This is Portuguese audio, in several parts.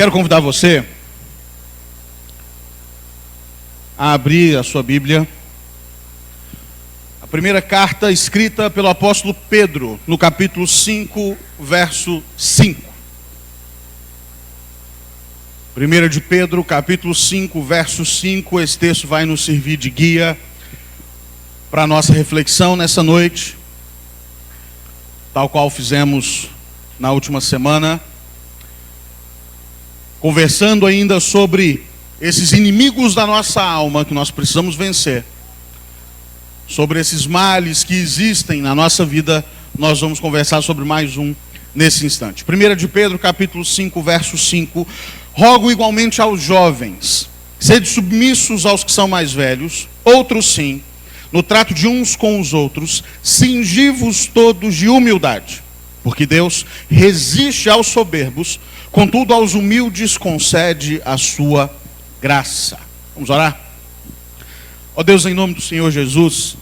Quero convidar você a abrir a sua Bíblia. A primeira carta escrita pelo apóstolo Pedro, no capítulo 5, verso 5. 1 de Pedro, capítulo 5, verso 5. Esse texto vai nos servir de guia para a nossa reflexão nessa noite, tal qual fizemos na última semana, conversando ainda sobre esses inimigos da nossa alma que nós precisamos vencer. Sobre esses males que existem na nossa vida, nós vamos conversar sobre mais um nesse instante. 1 de Pedro, capítulo 5, verso 5. Rogo igualmente aos jovens, sede submissos aos que são mais velhos, outros sim, no trato de uns com os outros, cingi-vos todos de humildade, porque Deus resiste aos soberbos, contudo aos humildes concede a sua graça. Vamos orar? Ó Deus, em nome do Senhor Jesus,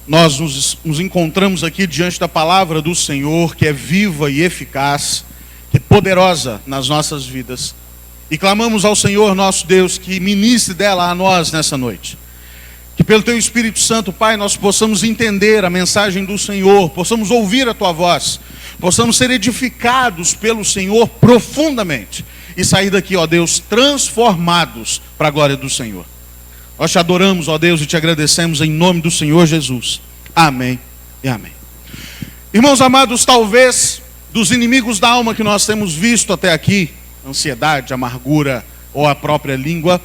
nós nos encontramos aqui diante da palavra do Senhor, que é viva e eficaz, que é poderosa nas nossas vidas, e clamamos ao Senhor nosso Deus que ministre dela a nós nessa noite. Que pelo Teu Espírito Santo, Pai, nós possamos entender a mensagem do Senhor, possamos ouvir a Tua voz, possamos ser edificados pelo Senhor profundamente e sair daqui, ó Deus, transformados para a glória do Senhor. Nós Te adoramos, ó Deus, e Te agradecemos em nome do Senhor Jesus. Amém e amém. Irmãos amados, talvez dos inimigos da alma que nós temos visto até aqui, ansiedade, amargura ou a própria língua,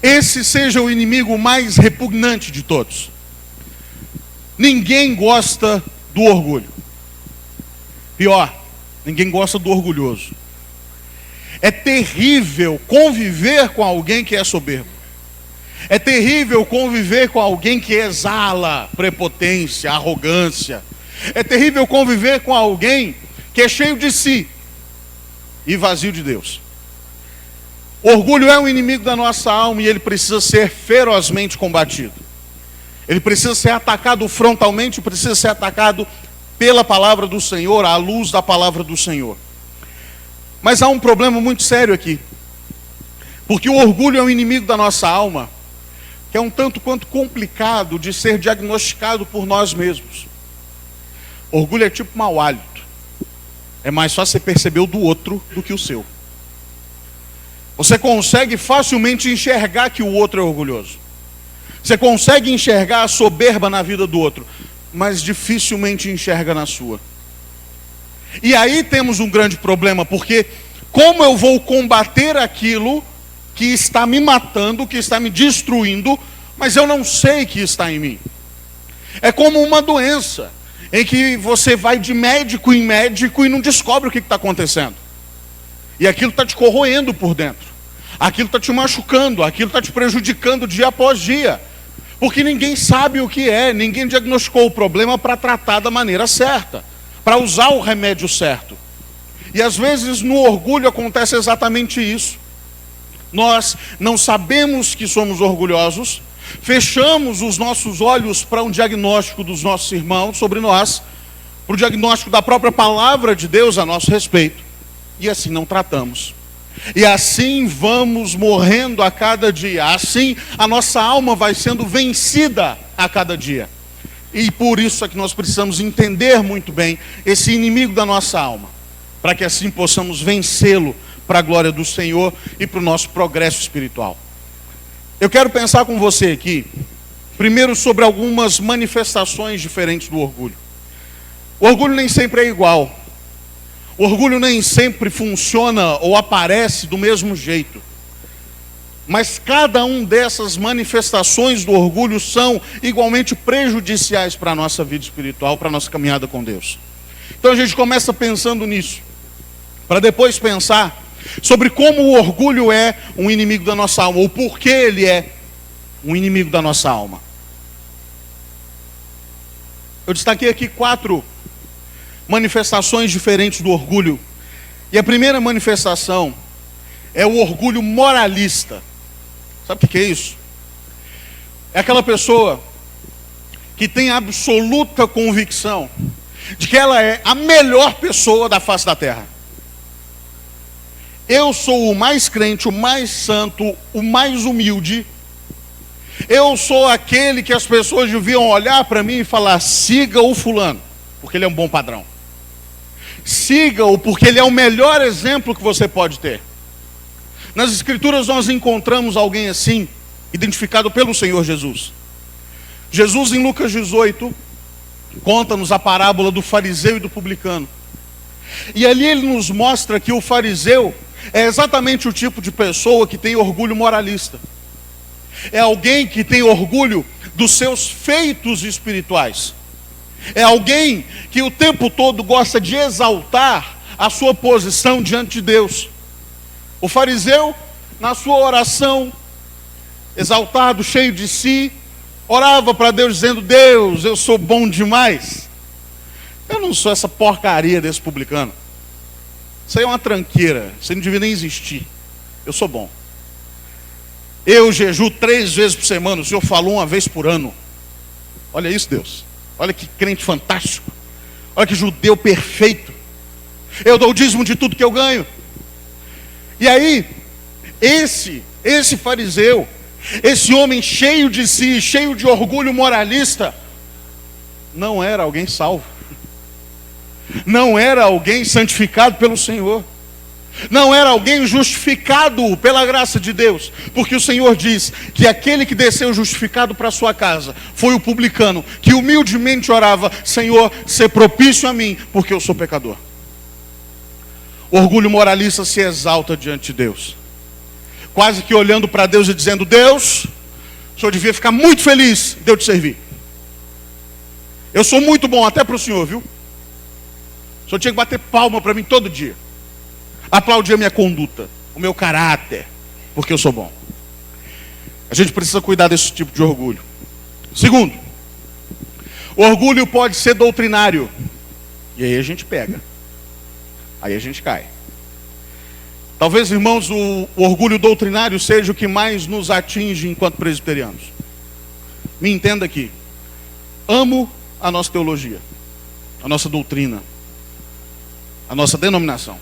esse seja o inimigo mais repugnante de todos. Ninguém gosta do orgulho. Pior, ninguém gosta do orgulhoso. É terrível conviver com alguém que é soberbo. É terrível conviver com alguém que exala prepotência, arrogância. É terrível conviver com alguém que é cheio de si e vazio de Deus. Orgulho é um inimigo da nossa alma e ele precisa ser ferozmente combatido. Ele precisa ser atacado frontalmente, precisa ser atacado pela palavra do Senhor, à luz da palavra do Senhor. Mas há um problema muito sério aqui. Porque o orgulho é um inimigo da nossa alma, que é um tanto quanto complicado de ser diagnosticado por nós mesmos. Orgulho é tipo mau hálito. É mais fácil você perceber o do outro do que o seu. Você consegue facilmente enxergar que o outro é orgulhoso. Você consegue enxergar a soberba na vida do outro, mas dificilmente enxerga na sua. E aí temos um grande problema, porque como eu vou combater aquilo que está me matando, que está me destruindo, mas eu não sei que está em mim? É como uma doença, em que você vai de médico em médico e não descobre o que está acontecendo. E aquilo está te corroendo por dentro. Aquilo está te machucando, aquilo está te prejudicando dia após dia. Porque ninguém sabe o que é, ninguém diagnosticou o problema para tratar da maneira certa, para usar o remédio certo. E às vezes no orgulho acontece exatamente isso. Nós não sabemos que somos orgulhosos, fechamos os nossos olhos para um diagnóstico dos nossos irmãos sobre nós, para o diagnóstico da própria palavra de Deus a nosso respeito, e assim não tratamos. E assim vamos morrendo a cada dia, assim a nossa alma vai sendo vencida a cada dia. E por isso é que nós precisamos entender muito bem esse inimigo da nossa alma, para que assim possamos vencê-lo para a glória do Senhor e para o nosso progresso espiritual. Eu quero pensar com você aqui, primeiro sobre algumas manifestações diferentes do orgulho. O orgulho nem sempre é igual. O orgulho nem sempre funciona ou aparece do mesmo jeito. Mas cada uma dessas manifestações do orgulho são igualmente prejudiciais para a nossa vida espiritual, para a nossa caminhada com Deus. Então a gente começa pensando nisso, para depois pensar sobre como o orgulho é um inimigo da nossa alma, ou por que ele é um inimigo da nossa alma. Eu destaquei aqui 4 manifestações diferentes do orgulho. E a primeira manifestação é o orgulho moralista. Sabe o que é isso? É aquela pessoa que tem absoluta convicção de que ela é a melhor pessoa da face da terra. Eu sou o mais crente, o mais santo, o mais humilde. Eu sou aquele que as pessoas deviam olhar para mim e falar: siga o fulano, porque ele é um bom padrão. Siga-o, porque ele é o melhor exemplo que você pode ter. Nas Escrituras nós encontramos alguém assim, identificado pelo Senhor Jesus. Jesus, em Lucas 18, conta-nos a parábola do fariseu e do publicano. E ali ele nos mostra que o fariseu é exatamente o tipo de pessoa que tem orgulho moralista. É alguém que tem orgulho dos seus feitos espirituais. É alguém que o tempo todo gosta de exaltar a sua posição diante de Deus. O fariseu, na sua oração, exaltado, cheio de si, orava para Deus dizendo: Deus, eu sou bom demais. Eu não sou essa porcaria desse publicano. Isso aí é uma tranqueira, isso aí não devia nem existir. Eu sou bom. Eu jejuo 3 vezes por semana, o Senhor falou 1 vez por ano. Olha isso, Deus. Olha que crente fantástico. Olha que judeu perfeito. Eu dou o dízimo de tudo que eu ganho. E aí, esse fariseu, esse homem cheio de si, cheio de orgulho moralista, não era alguém salvo. Não era alguém santificado pelo Senhor. Não era alguém justificado pela graça de Deus. Porque o Senhor diz que aquele que desceu justificado para sua casa foi o publicano, que humildemente orava: Senhor, sê propício a mim, porque eu sou pecador. O orgulho moralista se exalta diante de Deus, quase que olhando para Deus e dizendo: Deus, o Senhor devia ficar muito feliz de eu te servir. Eu sou muito bom até para o Senhor, viu? O Senhor tinha que bater palma para mim todo dia, aplaudir a minha conduta, o meu caráter, porque eu sou bom. A gente precisa cuidar desse tipo de orgulho. Segundo, o orgulho pode ser doutrinário. E aí a gente pega. Aí a gente cai. Talvez, irmãos, o orgulho doutrinário seja o que mais nos atinge enquanto presbiterianos. Me entenda aqui. Amo a nossa teologia, a nossa doutrina, a nossa denominação.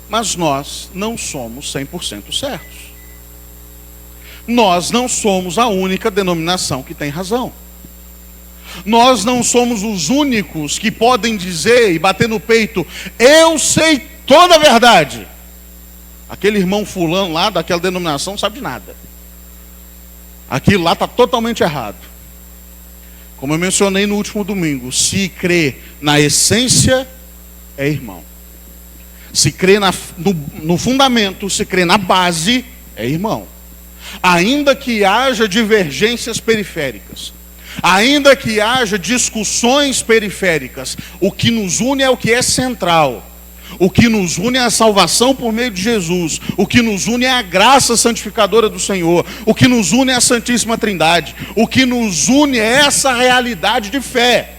Mas nós não somos 100% certos. Nós não somos a única denominação que tem razão. Nós não somos os únicos que podem dizer e bater no peito: eu sei toda a verdade. Aquele irmão fulano lá daquela denominação não sabe de nada. Aquilo lá está totalmente errado. Como eu mencionei no último domingo, se crê na essência, é irmão. Se crê no fundamento, se crê na base, é irmão. Ainda que haja divergências periféricas, ainda que haja discussões periféricas, o que nos une é o que é central. O que nos une é a salvação por meio de Jesus. O que nos une é a graça santificadora do Senhor. O que nos une é a Santíssima Trindade. O que nos une é essa realidade de fé.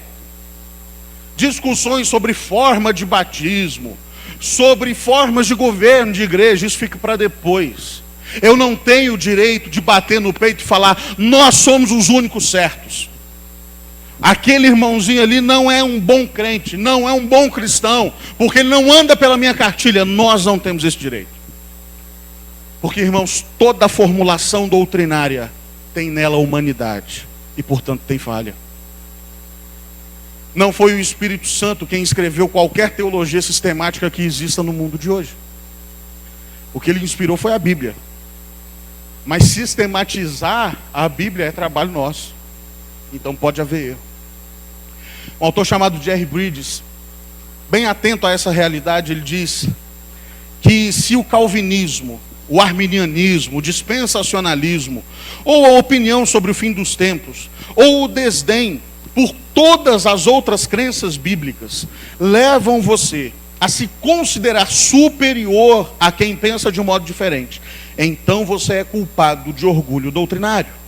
Discussões sobre forma de batismo, sobre formas de governo de igreja, isso fica para depois. Eu não tenho o direito de bater no peito e falar: nós somos os únicos certos. Aquele irmãozinho ali não é um bom crente, não é um bom cristão, porque ele não anda pela minha cartilha. Nós não temos esse direito. Porque, irmãos, toda formulação doutrinária tem nela humanidade e, portanto, tem falha. Não foi o Espírito Santo quem escreveu qualquer teologia sistemática que exista no mundo de hoje. O que ele inspirou foi a Bíblia. Mas sistematizar a Bíblia é trabalho nosso. Então pode haver erro. Um autor chamado Jerry Bridges, bem atento a essa realidade, ele diz que se o calvinismo, o arminianismo, o dispensacionalismo, ou a opinião sobre o fim dos tempos, ou o desdém por todas as outras crenças bíblicas, levam você a se considerar superior a quem pensa de um modo diferente, então você é culpado de orgulho doutrinário.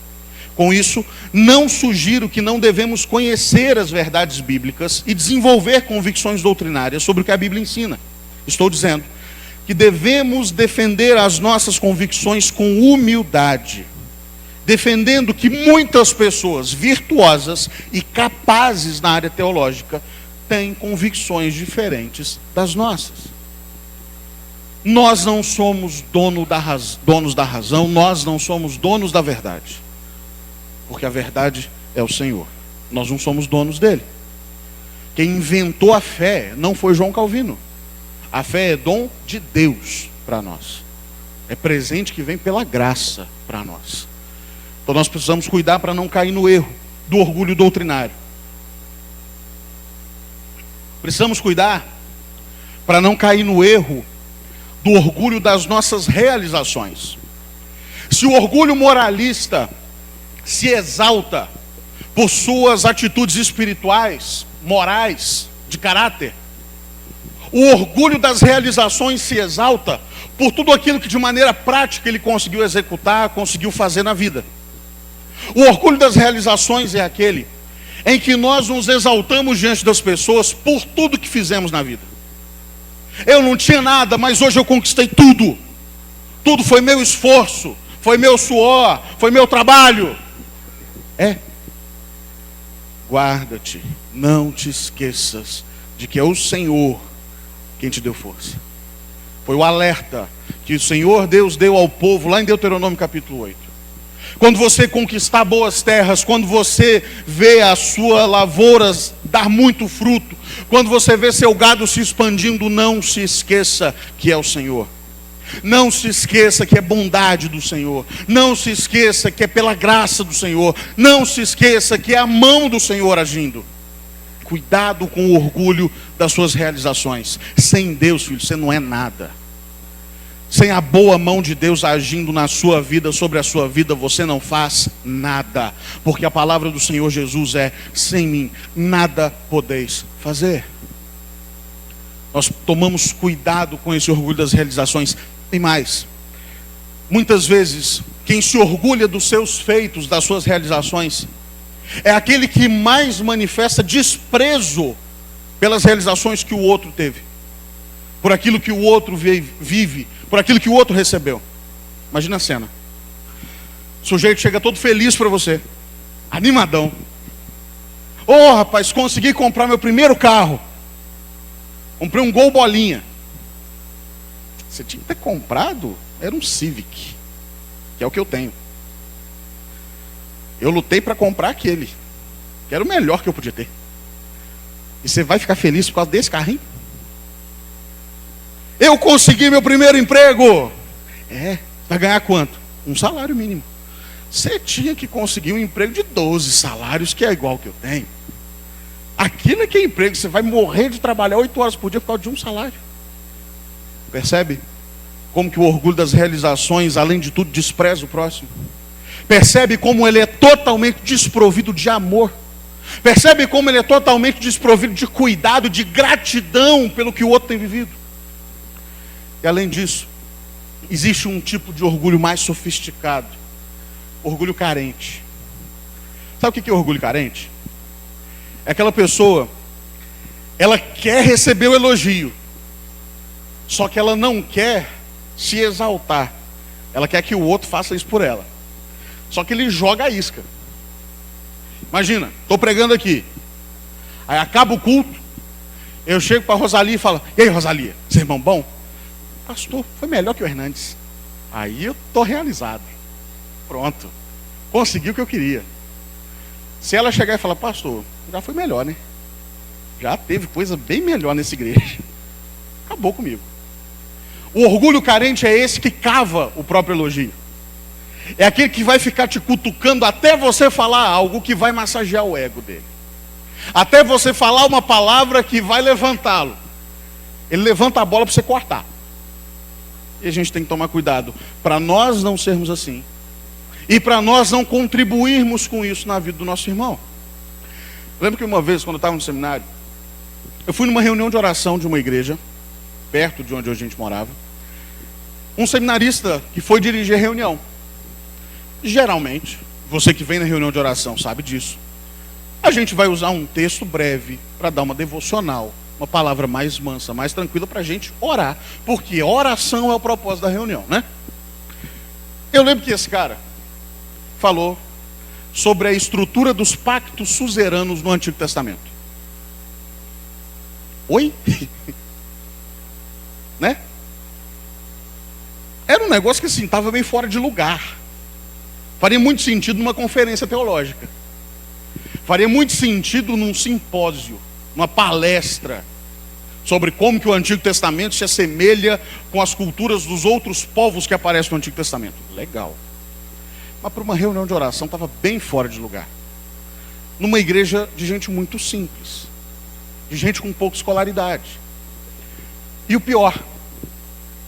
Com isso, não sugiro que não devemos conhecer as verdades bíblicas e desenvolver convicções doutrinárias sobre o que a Bíblia ensina. Estou dizendo que devemos defender as nossas convicções com humildade, defendendo que muitas pessoas virtuosas e capazes na área teológica têm convicções diferentes das nossas. Nós não somos donos da razão, nós não somos donos da verdade. Porque a verdade é o Senhor. Nós não somos donos dele. Quem inventou a fé não foi João Calvino. A fé é dom de Deus para nós. É presente que vem pela graça para nós. Então nós precisamos cuidar para não cair no erro do orgulho doutrinário. Precisamos cuidar para não cair no erro do orgulho das nossas realizações. Se o orgulho moralista se exalta por suas atitudes espirituais, morais, de caráter, o orgulho das realizações se exalta por tudo aquilo que de maneira prática ele conseguiu executar, conseguiu fazer na vida. O orgulho das realizações é aquele em que nós nos exaltamos diante das pessoas por tudo que fizemos na vida. Eu não tinha nada, mas hoje eu conquistei tudo. Tudo foi meu esforço, foi meu suor, foi meu trabalho. Guarda-te, não te esqueças de que é o Senhor quem te deu força. Foi o alerta que o Senhor Deus deu ao povo lá em Deuteronômio capítulo 8. Quando você conquistar boas terras, quando você vê as suas lavouras dar muito fruto, quando você vê seu gado se expandindo, não se esqueça que é o Senhor. Não se esqueça que é bondade do Senhor. Não se esqueça que é pela graça do Senhor. Não se esqueça que é a mão do Senhor agindo. Cuidado com o orgulho das suas realizações. Sem Deus, filho, você não é nada. Sem a boa mão de Deus agindo na sua vida, sobre a sua vida, você não faz nada. Porque a palavra do Senhor Jesus é: sem mim nada podeis fazer. Nós tomamos cuidado com esse orgulho das realizações. Tem mais. Muitas vezes, quem se orgulha dos seus feitos, das suas realizações, é aquele que mais manifesta desprezo pelas realizações que o outro teve, por aquilo que o outro vive, por aquilo que o outro recebeu. Imagina a cena. O sujeito chega todo feliz para você, animadão. Rapaz, consegui comprar meu primeiro carro. Comprei um Gol bolinha. Você tinha que ter comprado, era um Civic, que é o que eu tenho. Eu lutei para comprar aquele, que era o melhor que eu podia ter. E você vai ficar feliz por causa desse carrinho? Eu consegui meu primeiro emprego. Vai ganhar quanto? Um salário mínimo. Você tinha que conseguir um emprego de 12 salários, que é igual que eu tenho. Aqui não é que é emprego, você vai morrer de trabalhar 8 horas por dia por causa de um salário. Percebe? Como que o orgulho das realizações, além de tudo, despreza o próximo. Percebe como ele é totalmente desprovido de amor. Percebe como ele é totalmente desprovido de cuidado, de gratidão pelo que o outro tem vivido. E além disso, existe um tipo de orgulho mais sofisticado. Orgulho carente. Sabe o que é orgulho carente? É aquela pessoa, ela quer receber o elogio, só que ela não quer se exaltar. Ela quer que o outro faça isso por ela. Só que ele joga a isca. Imagina, estou pregando aqui. Aí acaba o culto. Eu chego para a Rosalia e falo: e aí, Rosalia, sermão bom? Pastor, foi melhor que o Hernandes. Aí eu estou realizado. Pronto. Consegui o que eu queria. Se ela chegar e falar: pastor, já foi melhor, né? Já teve coisa bem melhor nessa igreja. Acabou comigo. O orgulho carente é esse que cava o próprio elogio. É aquele que vai ficar te cutucando até você falar algo que vai massagear o ego dele. Até você falar uma palavra que vai levantá-lo. Ele levanta a bola para você cortar. E a gente tem que tomar cuidado para nós não sermos assim. E para nós não contribuirmos com isso na vida do nosso irmão. Lembro que uma vez, quando eu estava no seminário, eu fui numa reunião de oração de uma igreja, perto de onde a gente morava. Um seminarista que foi dirigir a reunião. Geralmente, você que vem na reunião de oração sabe disso. A gente vai usar um texto breve para dar uma devocional, uma palavra mais mansa, mais tranquila para a gente orar. Porque oração é o propósito da reunião, né? Eu lembro que esse cara falou sobre a estrutura dos pactos suzeranos no Antigo Testamento. Oi? Né? Era um negócio que assim, estava bem fora de lugar. Faria muito sentido numa conferência teológica. Faria muito sentido num simpósio, numa palestra, sobre como que o Antigo Testamento se assemelha com as culturas dos outros povos que aparecem no Antigo Testamento. Legal. Mas para uma reunião de oração estava bem fora de lugar. Numa igreja de gente muito simples, de gente com pouca escolaridade. E o pior,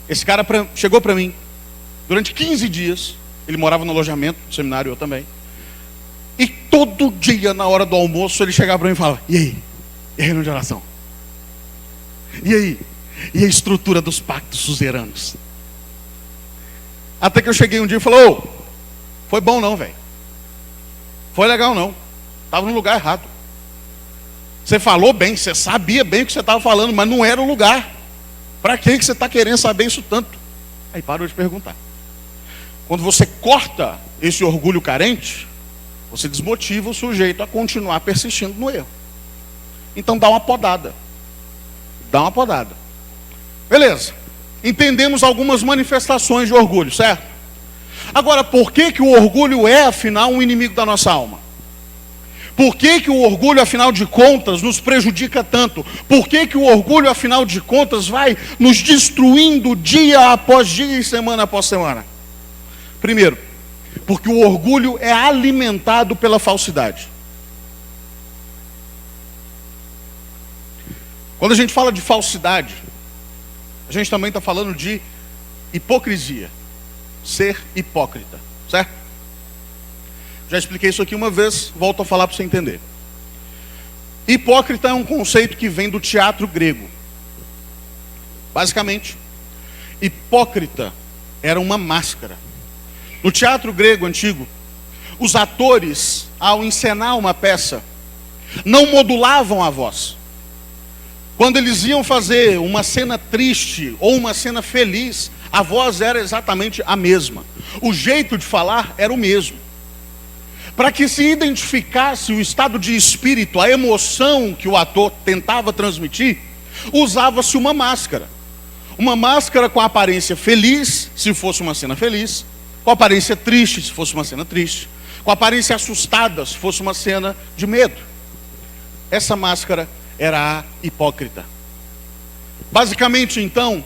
esse cara chegou para mim, durante 15 dias, ele morava no alojamento, no seminário, eu também. E todo dia, na hora do almoço, ele chegava para mim e falava: e aí? E a reunião de oração? E aí? E a estrutura dos pactos suzeranos? Até que eu cheguei um dia e falei: ô, foi bom não, velho. Foi legal não. Estava no lugar errado. Você falou bem, você sabia bem o que você estava falando, mas não era o lugar. Para que você está querendo saber isso tanto? Aí parou de perguntar. Quando você corta esse orgulho carente, você desmotiva o sujeito a continuar persistindo no erro. Então dá uma podada. Dá uma podada. Beleza. Entendemos algumas manifestações de orgulho, certo? Agora, por que que o orgulho é, afinal, um inimigo da nossa alma? Por que que o orgulho, afinal de contas, nos prejudica tanto? Por que que o orgulho, afinal de contas, vai nos destruindo dia após dia e semana após semana? Primeiro, porque o orgulho é alimentado pela falsidade. Quando a gente fala de falsidade, a gente também está falando de hipocrisia. Ser hipócrita, certo? Já expliquei isso aqui uma vez, volto a falar para você entender. Hipócrita é um conceito que vem do teatro grego. Basicamente, hipócrita era uma máscara. No teatro grego antigo, os atores, ao encenar uma peça, não modulavam a voz. Quando eles iam fazer uma cena triste ou uma cena feliz, a voz era exatamente a mesma. O jeito de falar era o mesmo. Para que se identificasse o estado de espírito, a emoção que o ator tentava transmitir, usava-se uma máscara. Uma máscara com a aparência feliz, se fosse uma cena feliz, com a aparência triste, se fosse uma cena triste, com a aparência assustada, se fosse uma cena de medo. Essa máscara era a hipócrita. Basicamente, então,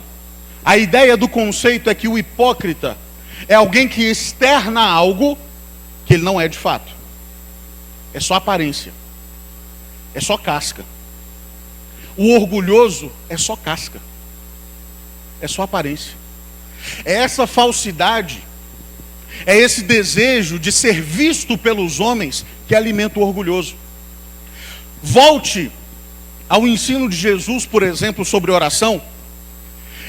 a ideia do conceito é que o hipócrita é alguém que externa algo que ele não é de fato. É só aparência. É só casca. O orgulhoso é só casca. É só aparência. É essa falsidade, é esse desejo de ser visto pelos homens que alimenta o orgulhoso. Volte ao ensino de Jesus, por exemplo, sobre oração.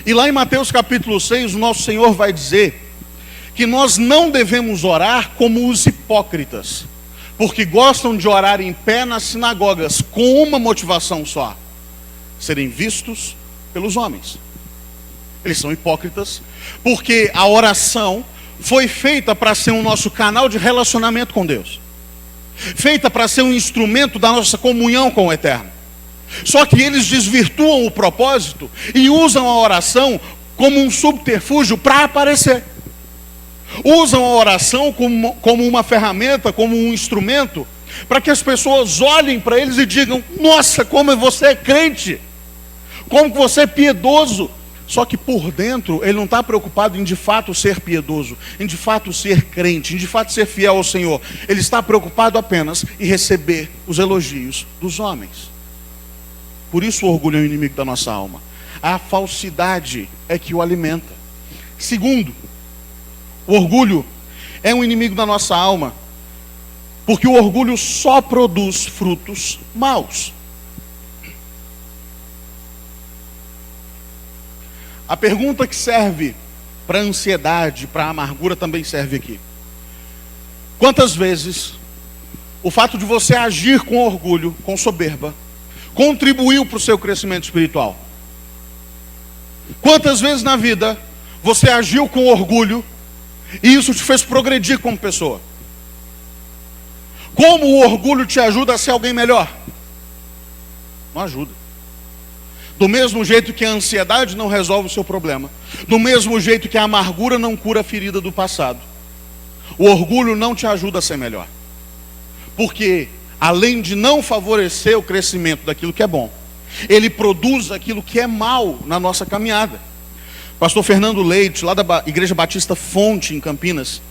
E lá em Mateus capítulo 6, o nosso Senhor vai dizer que nós não devemos orar como os hipócritas, porque gostam de orar em pé nas sinagogas, com uma motivação só: serem vistos pelos homens. Eles são hipócritas, porque a oração foi feita para ser o nosso canal de relacionamento com Deus, feita para ser um instrumento da nossa comunhão com o Eterno. Só que eles desvirtuam o propósito e usam a oração como um subterfúgio para aparecer. Usam a oração como uma ferramenta, como um instrumento, para que as pessoas olhem para eles e digam: nossa, como você é crente, como você é piedoso. Só que por dentro ele não está preocupado em de fato ser piedoso, em de fato ser crente, em de fato ser fiel ao Senhor. Ele está preocupado apenas em receber os elogios dos homens. Por isso o orgulho é o inimigo da nossa alma. A falsidade é que o alimenta. Segundo, o orgulho é um inimigo da nossa alma, porque o orgulho só produz frutos maus. A pergunta que serve para a ansiedade, para a amargura, também serve aqui. Quantas vezes o fato de você agir com orgulho, com soberba, contribuiu para o seu crescimento espiritual? Quantas vezes na vida você agiu com orgulho e isso te fez progredir como pessoa? Como o orgulho te ajuda a ser alguém melhor? Não ajuda. Do mesmo jeito que a ansiedade não resolve o seu problema, do mesmo jeito que a amargura não cura a ferida do passado, o orgulho não te ajuda a ser melhor. Porque, além de não favorecer o crescimento daquilo que é bom, ele produz aquilo que é mal na nossa caminhada. Pastor Fernando Leite, lá da Igreja Batista Fonte, em Campinas,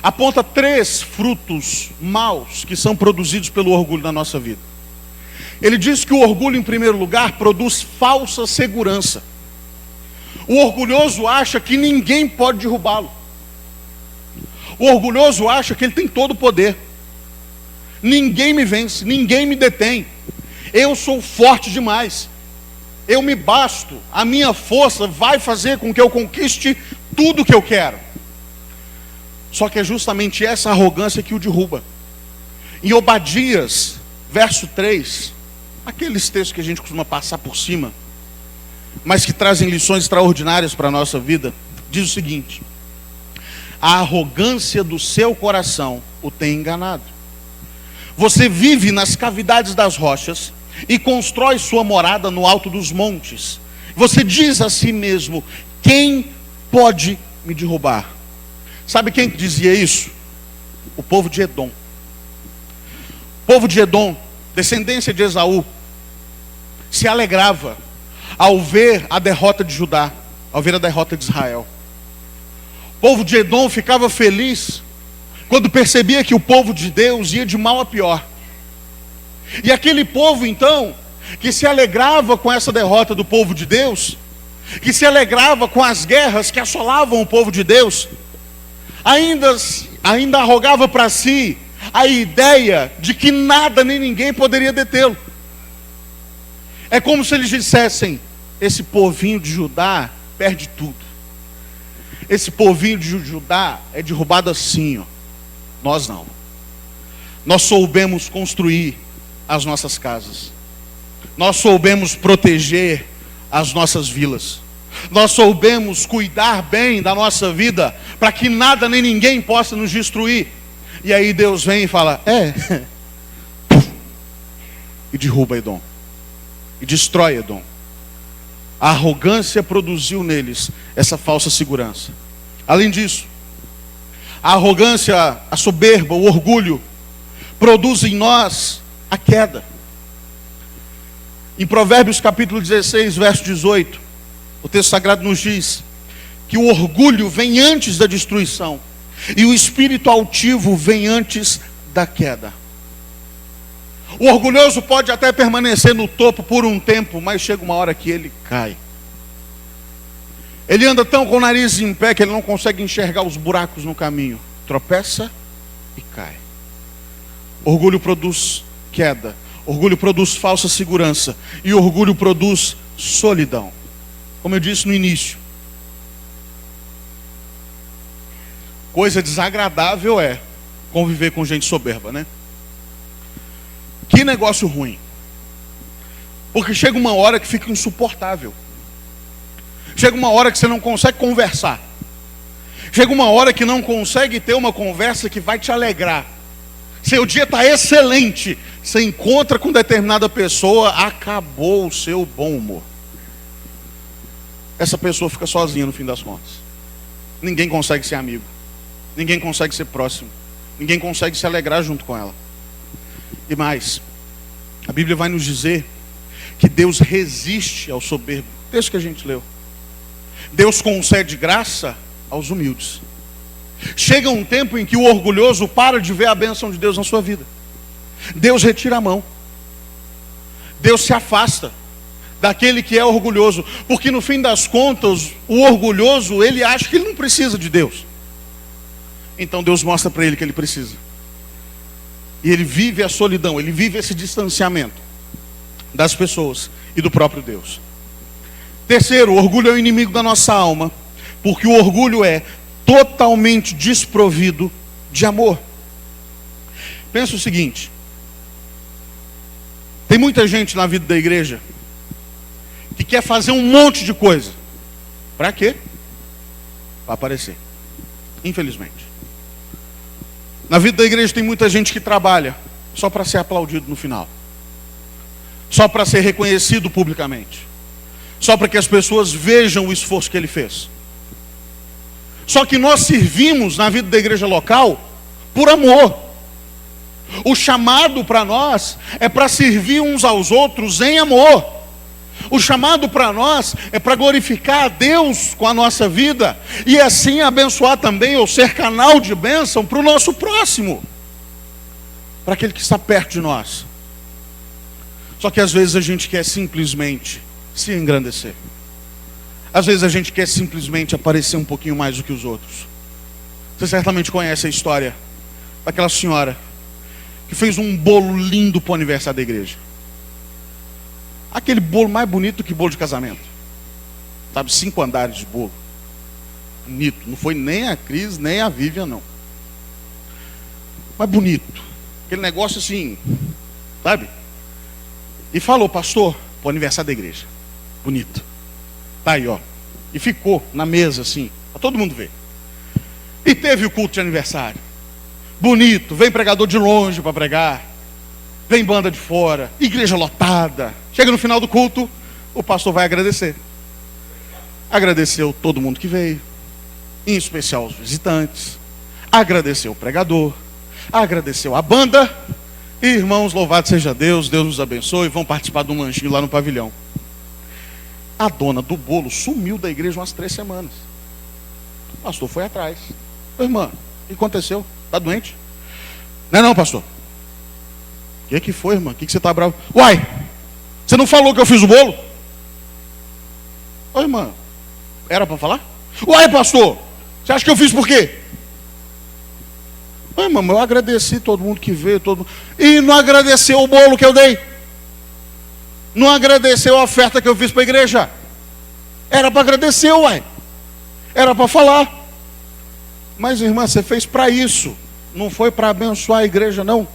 aponta 3 frutos maus que são produzidos pelo orgulho na nossa vida. Ele diz que o orgulho, em primeiro lugar, produz falsa segurança. O orgulhoso acha que ninguém pode derrubá-lo. O orgulhoso acha que ele tem todo o poder. Ninguém me vence, ninguém me detém. Eu sou forte demais. Eu me basto. A minha força vai fazer com que eu conquiste tudo que eu quero. Só que é justamente essa arrogância que o derruba. Em Obadias, verso 3, aqueles textos que a gente costuma passar por cima, mas que trazem lições extraordinárias para a nossa vida, diz o seguinte: a arrogância do seu coração o tem enganado. Você vive nas cavidades das rochas e constrói sua morada no alto dos montes. Você diz a si mesmo: quem pode me derrubar? Sabe quem dizia isso? O povo de Edom. O povo de Edom, descendência de Esaú, se alegrava ao ver a derrota de Judá, ao ver a derrota de Israel. O povo de Edom ficava feliz quando percebia que o povo de Deus ia de mal a pior. E aquele povo então, que se alegrava com essa derrota do povo de Deus, que se alegrava com as guerras que assolavam o povo de Deus, ainda arrogava para si a ideia de que nada nem ninguém poderia detê-lo. É como se eles dissessem: esse povinho de Judá perde tudo. Esse povinho de Judá é derrubado assim, ó. Nós não. Nós soubemos construir as nossas casas. Nós soubemos proteger as nossas vilas. Nós soubemos cuidar bem da nossa vida, para que nada nem ninguém possa nos destruir. E aí Deus vem e fala: e derruba Edom, e destrói Edom. A arrogância produziu neles essa falsa segurança. Além disso, a arrogância, a soberba, o orgulho produz em nós a queda. Em Provérbios capítulo 16, verso 18, o texto sagrado nos diz que o orgulho vem antes da destruição e o espírito altivo vem antes da queda. O orgulhoso pode até permanecer no topo por um tempo, mas chega uma hora que ele cai. Ele anda tão com o nariz em pé que ele não consegue enxergar os buracos no caminho. Tropeça e cai. Orgulho produz queda. Orgulho produz falsa segurança. E orgulho produz solidão. Como eu disse no início, coisa desagradável é conviver com gente soberba, né? Que negócio ruim. Porque chega uma hora que fica insuportável. Chega uma hora que você não consegue conversar. Chega uma hora que não consegue ter uma conversa que vai te alegrar. Seu dia está excelente. Você encontra com determinada pessoa, acabou o seu bom humor. Essa pessoa fica sozinha no fim das contas. Ninguém consegue ser amigo. Ninguém consegue ser próximo. Ninguém consegue se alegrar junto com ela. E mais, a Bíblia vai nos dizer que Deus resiste ao soberbo. Texto que a gente leu. Deus concede graça aos humildes. Chega um tempo em que o orgulhoso para de ver a bênção de Deus na sua vida. Deus retira a mão. Deus se afasta daquele que é orgulhoso. Porque no fim das contas, o orgulhoso, ele acha que ele não precisa de Deus. Então Deus mostra para ele que ele precisa. E ele vive a solidão, ele vive esse distanciamento das pessoas e do próprio Deus. Terceiro, o orgulho é o inimigo da nossa alma, porque o orgulho é totalmente desprovido de amor. Pensa o seguinte: tem muita gente na vida da igreja que quer fazer um monte de coisa. Para quê? Para aparecer. Infelizmente. Na vida da igreja tem muita gente que trabalha só para ser aplaudido no final. Só para ser reconhecido publicamente. só para que as pessoas vejam o esforço que ele fez. Só que nós servimos na vida da igreja local por amor. O chamado para nós é para servir uns aos outros em amor. O chamado para nós é para glorificar a Deus com a nossa vida e assim abençoar também, ou ser canal de bênção para o nosso próximo, para aquele que está perto de nós. Só que às vezes a gente quer simplesmente se engrandecer. Às vezes a gente quer simplesmente aparecer um pouquinho mais do que os outros. Você certamente conhece a história daquela senhora que fez um bolo lindo para o aniversário da igreja. Aquele bolo mais bonito que bolo de casamento. Sabe, 5 andares de bolo. Bonito. Não foi nem a Cris, nem a Vivian, não. Mas bonito. Aquele negócio assim, sabe? E falou, pastor, para o aniversário da igreja. Bonito. Tá aí, ó. E ficou na mesa assim, para todo mundo ver. E teve o culto de aniversário. Bonito. Vem pregador de longe para pregar. Vem banda de fora. Igreja lotada. Chega no final do culto, o pastor vai agradecer. Agradeceu todo mundo que veio, em especial os visitantes. Agradeceu o pregador. Agradeceu a banda. E, irmãos, louvado seja Deus, Deus nos abençoe. Vão participar de um lanchinho lá no pavilhão. A dona do bolo sumiu da igreja umas 3 semanas. O pastor foi atrás. Ô, irmã, o que aconteceu? Está doente? Não, pastor. O que foi, irmã? O que você está bravo? Uai, você não falou que eu fiz o bolo? Ô, irmã, era para falar? Uai, pastor, você acha que eu fiz por quê? Ô, irmã, eu agradeci todo mundo que veio, todo mundo. E não agradeceu o bolo que eu dei? Não agradeceu a oferta que eu fiz para a igreja? Era para agradecer, uai. Era para falar. Mas, irmã, você fez para isso. Não foi para abençoar a igreja, não.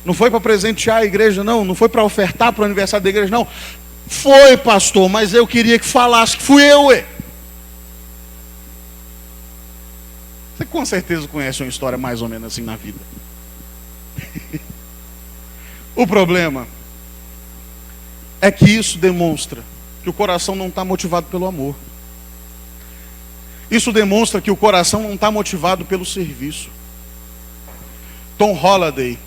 Não foi para presentear a igreja, não. Não foi para ofertar para o aniversário da igreja, não. Foi, pastor, mas eu queria que falasse que fui eu, ué. Você com certeza conhece uma história mais ou menos assim na vida. O problema é que isso demonstra que o coração não está motivado pelo amor. Isso demonstra que o coração não está motivado pelo serviço. Tom Holliday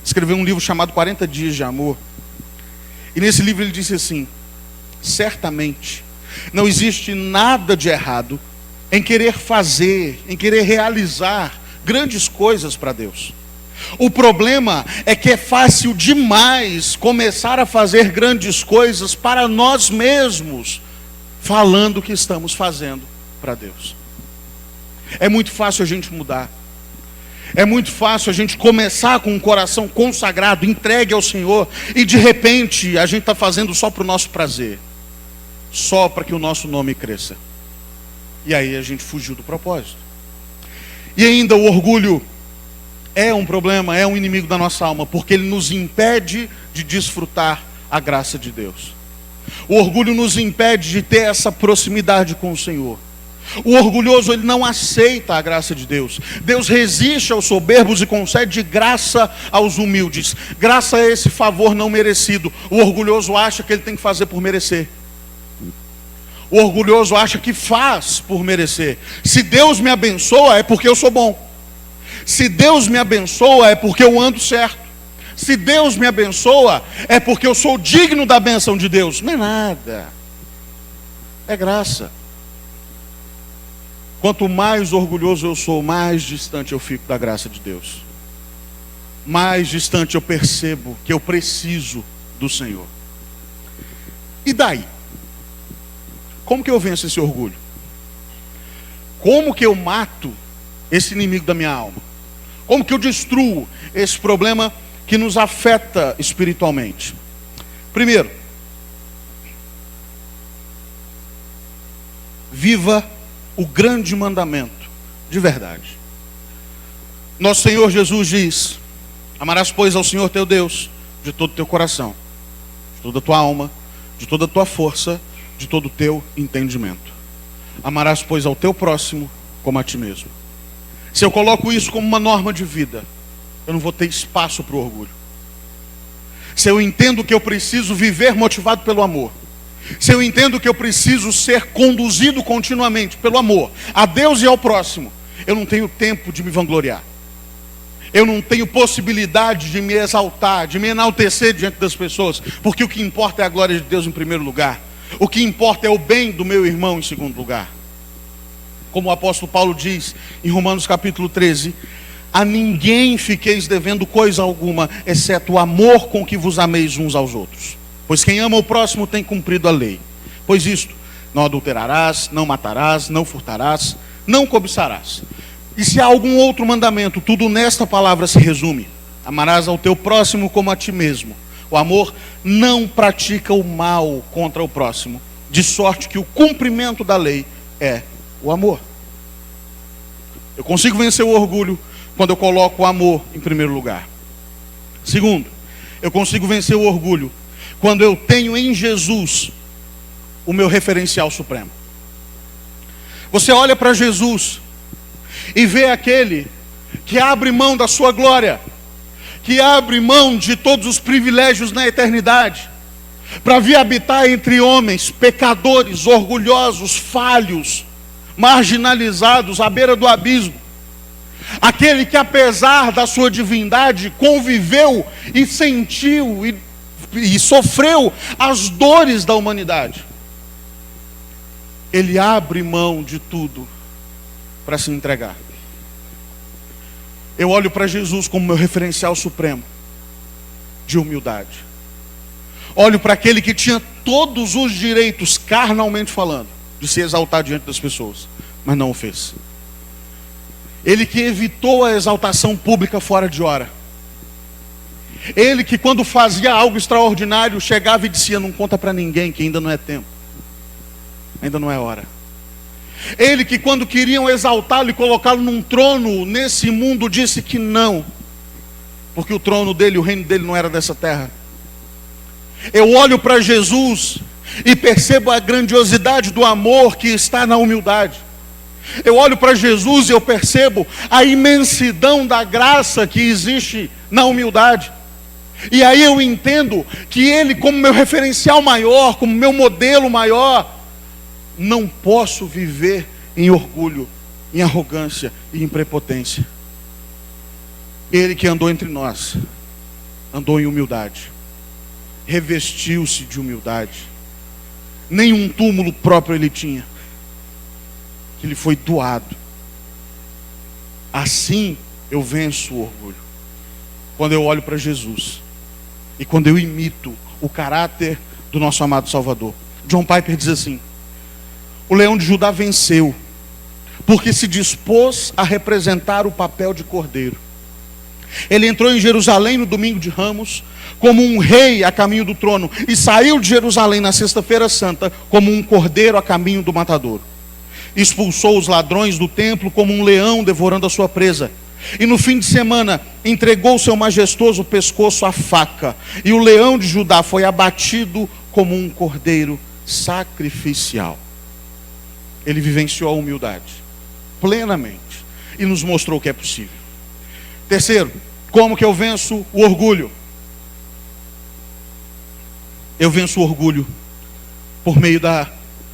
escreveu um livro chamado 40 Dias de Amor. E nesse livro ele disse assim: certamente não existe nada de errado em querer fazer, em querer realizar grandes coisas para Deus. O problema é que é fácil demais começar a fazer grandes coisas para nós mesmos, falando que estamos fazendo para Deus. É muito fácil a gente mudar. É muito fácil a gente começar com um coração consagrado, entregue ao Senhor, e de repente a gente está fazendo só para o nosso prazer, só para que o nosso nome cresça. E aí a gente fugiu do propósito. E ainda o orgulho é um problema, é um inimigo da nossa alma, porque ele nos impede de desfrutar a graça de Deus. O orgulho nos impede de ter essa proximidade com o Senhor. O orgulhoso, ele não aceita a graça de Deus. Deus resiste aos soberbos e concede graça aos humildes. Graça é esse favor não merecido. O orgulhoso acha que ele tem que fazer por merecer. O orgulhoso acha que faz por merecer. Se Deus me abençoa, é porque eu sou bom. Se Deus me abençoa, é porque eu ando certo. Se Deus me abençoa, é porque eu sou digno da bênção de Deus. Não é nada. É graça. Quanto mais orgulhoso eu sou, mais distante eu fico da graça de Deus. Mais distante eu percebo que eu preciso do Senhor. E daí? Como que eu venço esse orgulho? Como que eu mato esse inimigo da minha alma? Como que eu destruo esse problema que nos afeta espiritualmente? Primeiro, viva o grande mandamento de verdade. Nosso Senhor Jesus diz: amarás, pois, ao Senhor teu Deus de todo o teu coração, de toda a tua alma, de toda a tua força, de todo o teu entendimento. Amarás, pois, ao teu próximo como a ti mesmo. Se eu coloco isso como uma norma de vida, eu não vou ter espaço para o orgulho. Se eu entendo que eu preciso viver motivado pelo amor, se eu entendo que eu preciso ser conduzido continuamente pelo amor a Deus e ao próximo, eu não tenho tempo de me vangloriar. Eu não tenho possibilidade de me exaltar, de me enaltecer diante das pessoas, porque o que importa é a glória de Deus em primeiro lugar. O que importa é o bem do meu irmão em segundo lugar. Como o apóstolo Paulo diz em Romanos capítulo 13: a ninguém fiqueis devendo coisa alguma, exceto o amor com que vos ameis uns aos outros. Pois quem ama o próximo tem cumprido a lei. Pois isto: não adulterarás, não matarás, não furtarás, não cobiçarás. E se há algum outro mandamento, tudo nesta palavra se resume: amarás ao teu próximo como a ti mesmo. O amor não pratica o mal contra o próximo, de sorte que o cumprimento da lei é o amor. Eu consigo vencer o orgulho quando eu coloco o amor em primeiro lugar. Segundo, eu consigo vencer o orgulho quando eu tenho em Jesus o meu referencial supremo. Você olha para Jesus e vê aquele que abre mão da sua glória, que abre mão de todos os privilégios na eternidade, para vir habitar entre homens pecadores, orgulhosos, falhos, marginalizados, à beira do abismo. Aquele que, apesar da sua divindade, conviveu e sentiu e sofreu as dores da humanidade. Ele abre mão de tudo para se entregar. Eu olho para Jesus como meu referencial supremo de humildade. Olho para aquele que tinha todos os direitos, carnalmente falando, de se exaltar diante das pessoas, mas não o fez. Ele que evitou a exaltação pública fora de hora. Ele que, quando fazia algo extraordinário, chegava e dizia: não conta para ninguém, que ainda não é tempo, ainda não é hora. Ele que, quando queriam exaltá-lo e colocá-lo num trono nesse mundo, disse que não, porque o trono dele, o reino dele não era dessa terra. Eu olho para Jesus e percebo a grandiosidade do amor que está na humildade. Eu olho para Jesus e eu percebo a imensidão da graça que existe na humildade. E aí eu entendo que Ele, como meu referencial maior, como meu modelo maior, não posso viver em orgulho, em arrogância e em prepotência. Ele que andou entre nós, andou em humildade, revestiu-se de humildade. Nenhum túmulo próprio ele tinha, que lhe foi doado. Assim eu venço o orgulho, quando eu olho para Jesus e quando eu imito o caráter do nosso amado Salvador. John Piper diz assim: o leão de Judá venceu, porque se dispôs a representar o papel de cordeiro. Ele entrou em Jerusalém no domingo de Ramos como um rei a caminho do trono, e saiu de Jerusalém na sexta-feira santa como um cordeiro a caminho do matadouro. Expulsou os ladrões do templo como um leão devorando a sua presa. E no fim de semana entregou seu majestoso pescoço à faca, e o leão de Judá foi abatido como um cordeiro sacrificial. Ele vivenciou a humildade plenamente e nos mostrou que é possível. Terceiro, como que eu venço o orgulho? Eu venço o orgulho por meio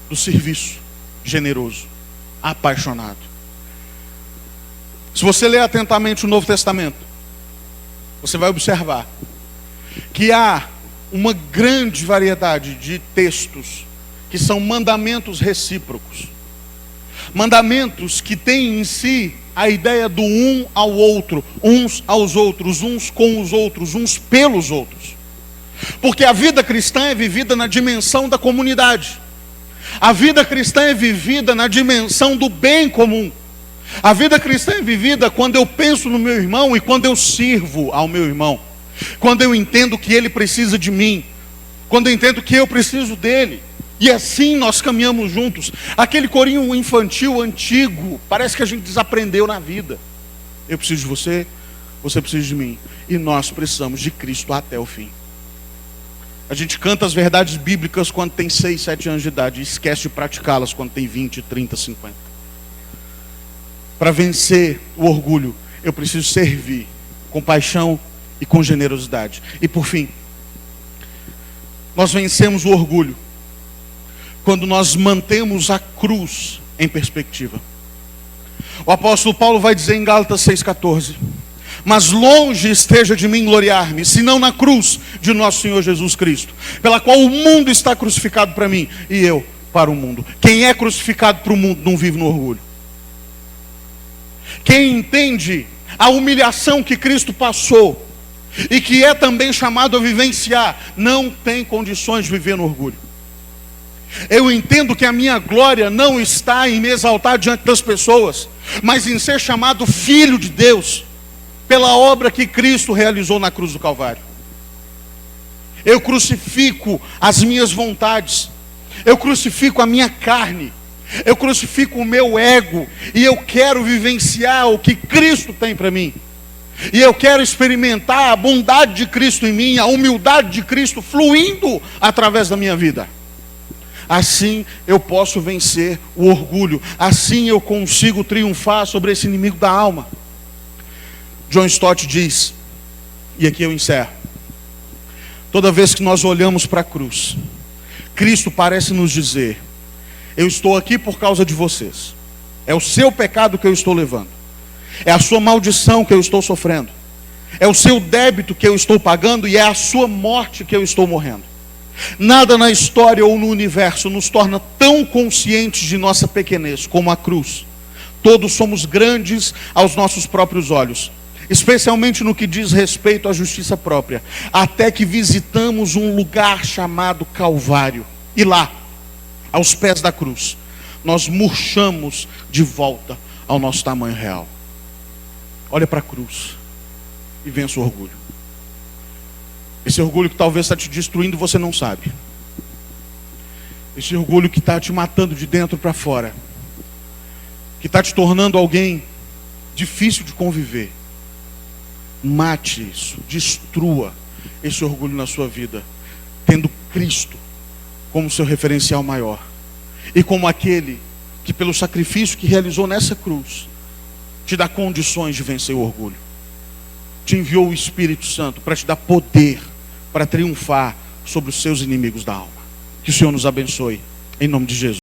do serviço generoso, apaixonado. Se você ler atentamente o Novo Testamento, você vai observar que há uma grande variedade de textos que são mandamentos recíprocos. Mandamentos que têm em si a ideia do um ao outro, uns aos outros, uns com os outros, uns pelos outros. Porque a vida cristã é vivida na dimensão da comunidade. A vida cristã é vivida na dimensão do bem comum. A vida cristã é vivida quando eu penso no meu irmão e quando eu sirvo ao meu irmão. Quando eu entendo que ele precisa de mim. Quando eu entendo que eu preciso dele. E assim nós caminhamos juntos. Aquele corinho infantil antigo, parece que a gente desaprendeu na vida. Eu preciso de você, você precisa de mim. E nós precisamos de Cristo até o fim. A gente canta as verdades bíblicas quando tem 6, 7 anos de idade e esquece de praticá-las quando tem 20, 30, 50. Para vencer o orgulho, eu preciso servir com paixão e com generosidade. E por fim, nós vencemos o orgulho quando nós mantemos a cruz em perspectiva. O apóstolo Paulo vai dizer em Gálatas 6,14: mas longe esteja de mim gloriar-me, senão na cruz de nosso Senhor Jesus Cristo, pela qual o mundo está crucificado para mim, e eu para o mundo. Quem é crucificado para o mundo não vive no orgulho. Quem entende a humilhação que Cristo passou, e que é também chamado a vivenciar, não tem condições de viver no orgulho. Eu entendo que a minha glória não está em me exaltar diante das pessoas, mas em ser chamado filho de Deus, pela obra que Cristo realizou na cruz do Calvário. Eu crucifico as minhas vontades, eu crucifico a minha carne, eu crucifico o meu ego, e eu quero vivenciar o que Cristo tem para mim. E eu quero experimentar a bondade de Cristo em mim, a humildade de Cristo fluindo através da minha vida. Assim eu posso vencer o orgulho. Assim eu consigo triunfar sobre esse inimigo da alma. John Stott diz, e aqui eu encerro: toda vez que nós olhamos para a cruz, Cristo parece nos dizer: eu estou aqui por causa de vocês. É o seu pecado que eu estou levando. É a sua maldição que eu estou sofrendo. É o seu débito que eu estou pagando, e é a sua morte que eu estou morrendo. Nada na história ou no universo nos torna tão conscientes de nossa pequenez como a cruz. Todos somos grandes aos nossos próprios olhos, especialmente no que diz respeito à justiça própria, até que visitamos um lugar chamado Calvário, e lá, aos pés da cruz, nós murchamos de volta ao nosso tamanho real. Olha para a cruz e vença o orgulho. Esse orgulho que talvez está te destruindo, você não sabe. Esse orgulho que está te matando de dentro para fora, que está te tornando alguém difícil de conviver. Mate isso, destrua esse orgulho na sua vida, tendo Cristo como seu referencial maior, e como aquele que, pelo sacrifício que realizou nessa cruz, te dá condições de vencer o orgulho. Te enviou o Espírito Santo para te dar poder para triunfar sobre os seus inimigos da alma. Que o Senhor nos abençoe, em nome de Jesus.